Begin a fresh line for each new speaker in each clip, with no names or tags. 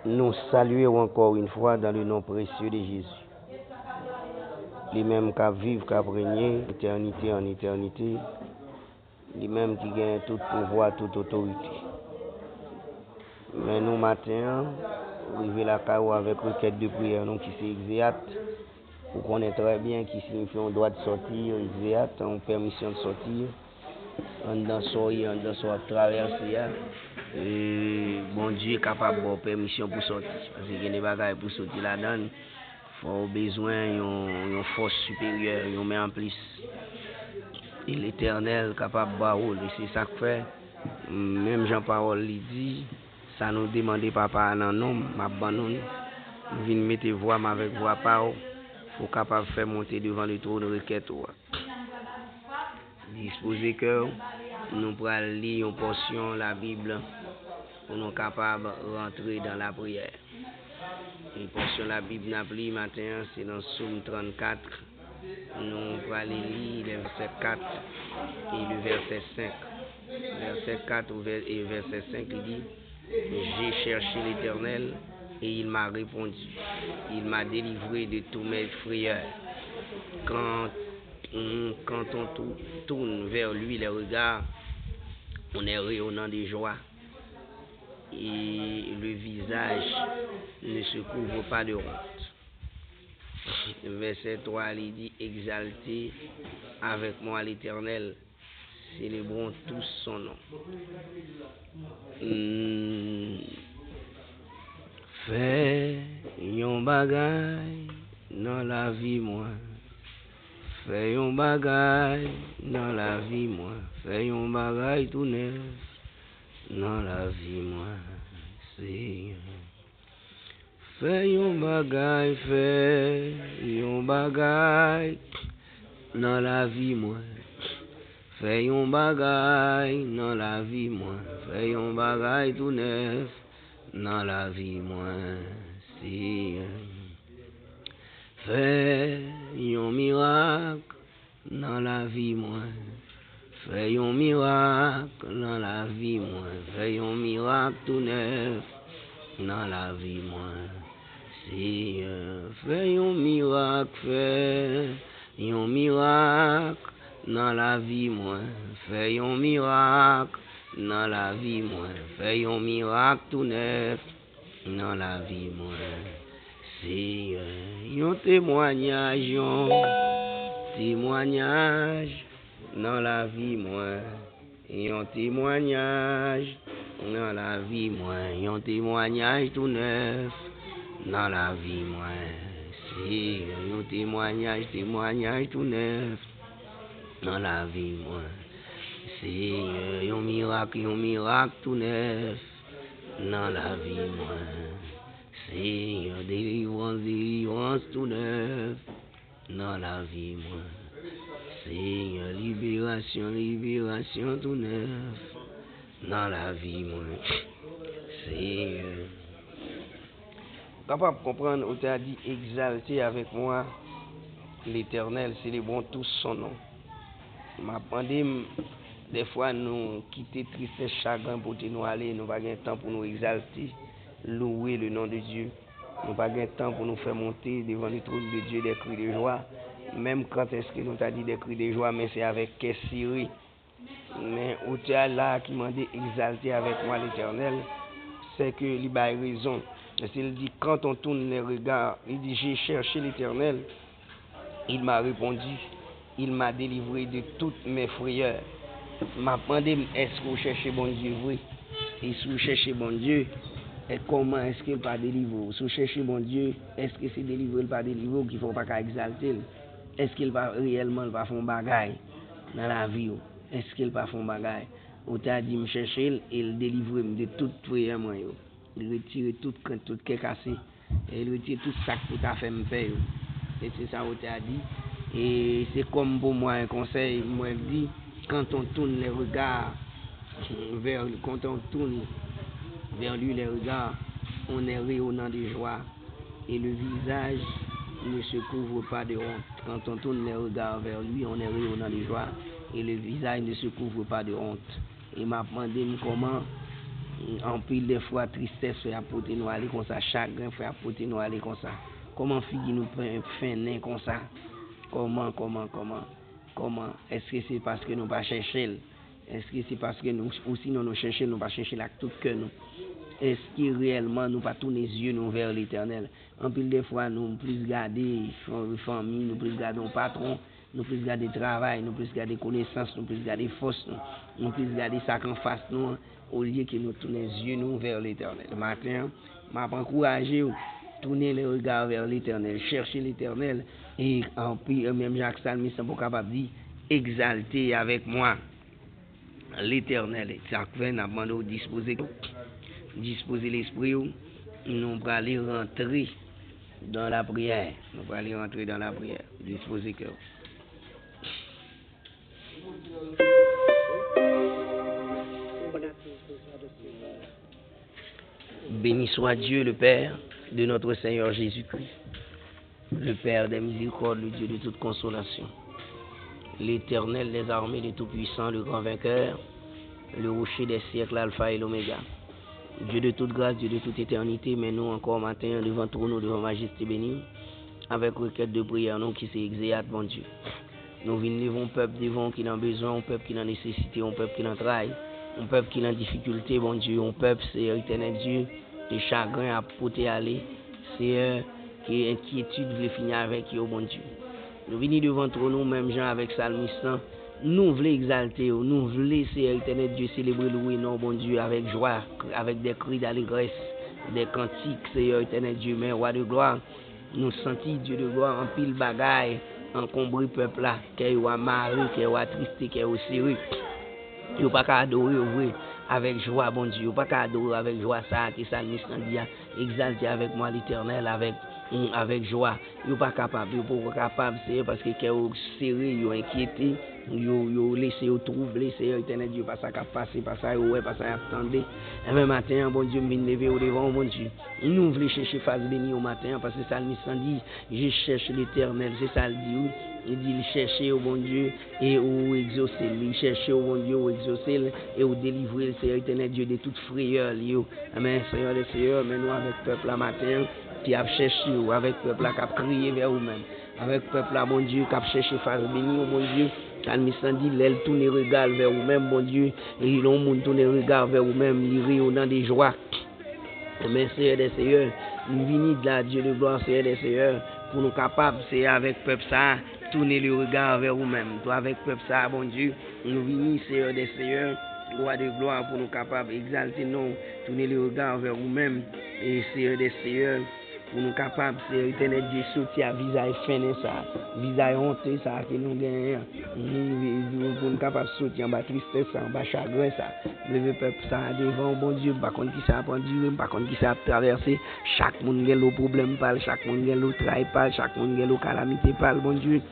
nous saluons encore une fois dans le nom précieux de Jésus. Les mêmes qui vivent, qui régner, éternité en éternité. Les mêmes qui gagnent tout pouvoir, toute autorité. Mais nous, matin, arrivons la carreau avec requête de prière, nous qui c'est exéat. Vous connaissez très bien qui signifie on droit de sortir, exéat, on permission de sortir. On dans soir, traverser. Et bon Dieu est capable de permission pour sortir. Parce qu'il y a des bagages pour sortir là-dedans. Il faut besoin d'une force supérieure, on met en plus. Et l'Éternel est capable de barrer. Et c'est ça que fait. Même Jean-Paul dit, ça nous demande papa non nom, ma banane. Nous venons mettre voix avec voix parole. Il faut capable de faire monter devant le trône de requête. Disposez que nous pourrons lire une portion de la Bible pour nous capables de rentrer dans la prière. Une portion de la Bible n'a plus matin, c'est dans Psaume 34. Nous pourrons lire le verset 4 et le verset 5. Verset 4 et verset 5 il dit: j'ai cherché l'Éternel et il m'a répondu. Il m'a délivré de tous mes frayeurs. Quand on tourne vers lui les regards, on est rayonnant de joie et le visage ne se couvre pas de honte. Verset 3, il dit: exaltez avec moi l'Éternel, célébrons tous son nom. Fais yon bagay dans la vie moi. Fais yon bagay dans la vie moi. Fais yon bagay tout neuf dans la vie moi. Seigneur. Fais yon bagay dans la vie moi. Fais yon bagay dans la vie moi. Fais yon bagay tout neuf dans la vie moi. Seigneur. Fais yon miracle dans la vie moi. Fais yon miracle dans la vie moi. Fais yon miracle tout neuf dans la vie moi. Seigneur. Fais yon miracle dans la vie moi. Fais yon miracle dans la vie moi. Fais yon miracle tout neuf dans la vie moi. C'est un témoignage dans la vie moi. Un témoignage dans la vie moi. Un témoignage tout neuf dans la vie moi. C'est un témoignage tout neuf dans la vie moi. C'est un miracle tout neuf dans la vie moi. Seigneur, délivrance tout neuf dans la vie moi. Seigneur, libération tout neuf dans la vie moi. Seigneur, capable de comprendre où tu as dit exalter avec moi l'Éternel, célébrons tous son nom. M'a demandé des fois nous quitter tristesse, chagrin pour nous aller, nous n'avons pas de temps pour nous exalter. Louer le nom de Dieu. Nous n'avons pas de temps pour nous faire monter devant le trône de Dieu des cris de joie. Même quand est-ce que nous t'a dit des cris de joie, mais c'est avec caisse serrée. Mais où tu as là qui m'a dit exalter avec moi l'Éternel, c'est que il a raison. Il dit quand on tourne les regards, il dit j'ai cherché l'Éternel, il m'a répondu, il m'a délivré de toutes mes frayeurs. M'a demandé est-ce que vous cherchez bon Dieu vrai? Et si vous cherchez bon Dieu, et comment est-ce qu'il pas délivré? Si vous cherchez mon Dieu, est-ce que c'est délivré ou pas délivré qu'il ne faut pas exalter? Est-ce qu'il va réellement pas faire un bagage dans la vie? Est-ce qu'il pas faire un bagage? Ou t'as dit me chercher, il délivre de toute prière moi. Il retire toute cassé. Et il retire tout ça que tu as fait me payer. Et c'est ça où t'as dit. Et c'est comme pour moi un conseil, moi je dis, quand on tourne les regards vers lui les regards, on est rayonnant de joie et le visage ne se couvre pas de honte. Quand on tourne les regards vers lui, on est rayonnant de joie et le visage ne se couvre pas de honte. Il m'a demandé comment En pile des fois, tristesse fait apporter nous aller comme ça, chagrin fait apporter nous aller comme ça. Comment fille nous fin comme ça? Comment? Est-ce que c'est parce que nous pas chercher? Est-ce que c'est parce que nous, ou sinon nous cherchons, nous pas chercher là tout cœur nous? Est-ce que réellement nous pas tourner les yeux nous vers l'éternel? En pile des fois, nous plus garder famille, nous plus garder un patron, nous plus garder travail, nous plus garder connaissance, nous plus garder force, nous plus garder ça qu'en face nous, au lieu que nous tourner les yeux nous vers l'éternel. Matin, m'a encouragé tourner les regards vers l'éternel, chercher l'éternel, et en plus, même Jacques Salmi, c'est pas capable de dire, exalter avec moi l'éternel. Ça fait, nous avons disposer l'esprit, nous allons aller rentrer dans la prière. Disposer cœur. Béni soit Dieu le Père de notre Seigneur Jésus-Christ, le Père des miséricordes, le Dieu de toute consolation, l'Éternel des armées, le Tout-Puissant, le grand vainqueur, le rocher des siècles, Alpha et l'Oméga. Dieu de toute grâce, Dieu de toute éternité, mais nous encore matin devant trône, devant majesté bénie, avec requête de prière, nous qui s'est exéate, mon Dieu. Nous venons un peuple devant qui a besoin, un peuple qui a nécessité, un peuple qui a travail, un peuple qui a difficulté, mon Dieu, un peuple, c'est éternel Dieu, de chagrin à porter aller, c'est qui inquiétude veut finir avec eux, mon Dieu. Nous venons devant trône, même gens avec Salmiste, nous voulons exalter, nous voulons, c'est éternel Dieu, célébrer, louer, non, bon Dieu, avec joie, avec des cris d'allégresse, des cantiques, c'est éternel Dieu, mais roi de gloire, nous sentons Dieu de gloire en pile bagaille, encombré peuple là, qu'il y a marre, qu'il y a triste, qu'il y a sérieux. Il n'y a pas qu'à adorer avec joie, bon Dieu. Il n'y a pas qu'à adorer avec joie, ça, qui Salmiste dit, exalter avec moi l'éternel, avec joie. Il n'y a pas capable, il n'y a pas capable, c'est parce que qu'il y a serré, il y a inquiété, il y a laissé, il y a troublé, c'est éternel Dieu, pas ça qui a passé, pas ça, ouais, pas ça, attendez. Et même matin, bon Dieu, me lever au devant, bon Dieu. Nous voulons chercher face bénie au matin, parce que Salmiste dit, je cherche l'éternel, c'est ça le dit. Il dit, il chercher au bon Dieu et au exaucer. Il chercher au bon Dieu, au exaucer et au délivrer, Seigneur éternel Dieu, de toute frayeur. Amen, Seigneur le Seigneur, mais nous avec le peuple la matin qui a cherché, avec le peuple qui a crié vers vous-même, avec le peuple là, mon Dieu, qui a cherché face béni au bon Dieu. Salmiste dit, l'aile tourne les regards vers vous-même, bon Dieu, et l'on monde tourne les regards vers vous-même, il rit au nom des joies. Amen, Seigneur des Seigneurs, nous venons de la Dieu de gloire, Seigneur des Seigneurs, pour nous capables, c'est avec le peuple ça, tourner le regard vers vous-même. Toi, avec le peuple ça, bon Dieu, nous venons, Seigneur des Seigneurs, roi de gloire, pour nous capables d'exalter, non, tourner le regard vers vous-même, et Seigneur des Seigneurs, pour nous capables, c'est éternel Dieu, sortir à visage fin ça, visage honteux ça, que nous gagnons, pour nous capables de sortir en bas tristesse, en bas chagrin ça, lever peuple ça devant, bon Dieu, par contre qui ça a penduré, par contre qui ça a traversé, chaque monde a le problème, chaque monde a le travail, chaque monde a le calamité, bon Dieu.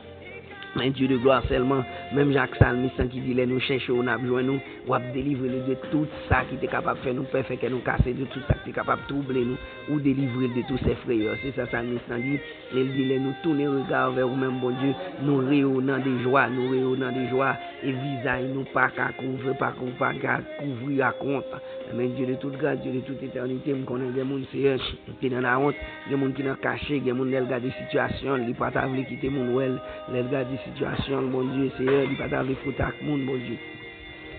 Mais Dieu de gloire seulement, même Jacques Salmiste qui dit, nous cherchons, on a besoin nous, ou à délivrer de tout ça qui est capable de faire nous peur, fait que nous casser de tout ça qui est capable de troubler nous, ou délivrer de tous ces frayeurs. C'est ça, Salmiste dit, il dit, nous tourner regard vers vous-même, bon Dieu, nous réunissons des joies, et visage nous pas qu'à couvrir, pas qu'à couvrir à compte. Mais Dieu de toute grâce, Dieu de toute éternité, nous connaissons des gens qui sont dans la honte, des gens qui sont cachés, des gens qui regardent des situations, ils ne peuvent pas quitter mon well, les regarder situation, mon Dieu, Seigneur, il n'y a pas de faute à monde, mon Dieu.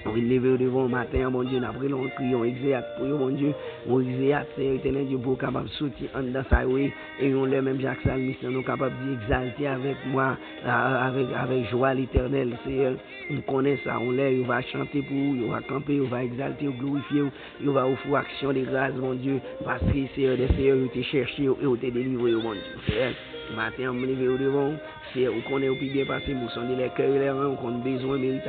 On est levé devant le matin, mon Dieu, après l'on crie, on exéate pour eux, mon Dieu, on exéate, Seigneur, éternel Dieu, pour capable de sortir en dans sa oui, et on l'est même Jacques Salmiste, nous capable d'exalter avec moi, avec joie l'éternel, Seigneur, on connaît ça, on l'est, on va chanter pour vous, on va camper, on va exalter, on glorifier, on va offrir action de grâce, mon Dieu, parce que Seigneur, des Seigneurs, on t'a cherché, et on t'a délivré, mon Dieu, Seigneur. Matin, on me lever au devant, c'est on connaît au plus bien passé, vous sondez les cœurs et les reins, on connaît besoin, mérite